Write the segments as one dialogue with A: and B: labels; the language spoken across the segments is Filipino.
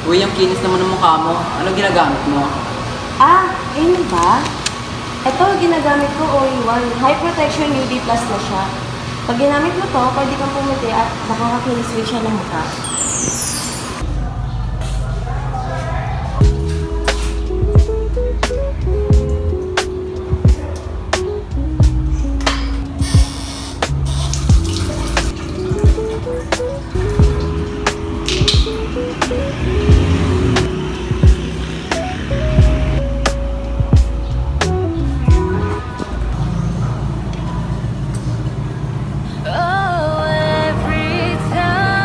A: Uy, ang kinis naman ng mukha mo. Anong ginagamit mo?
B: Ganyan ba? Ito, ginagamit ko all-in-one. High Protection UV Plus na siya. Pag ginamit mo to, pwede kang pumuti at nakakakinis rin siya ng mukha.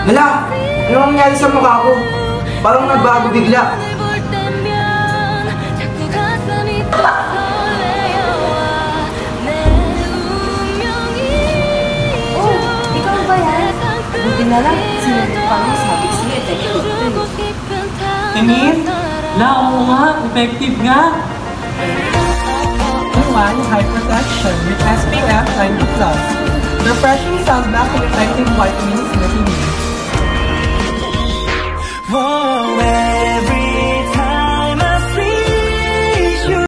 C: Hala! Ano nangyari sa mukha ko? Parang nagbago bigla.
B: Oh, ikaw ba yan? Buti na lang, sinubukan mo sabi sa'yo, effective ito.
D: Emil? Oo nga, effective nga. One, high protection with SPF 90+. Refreshing sound back and effective whitening smoking.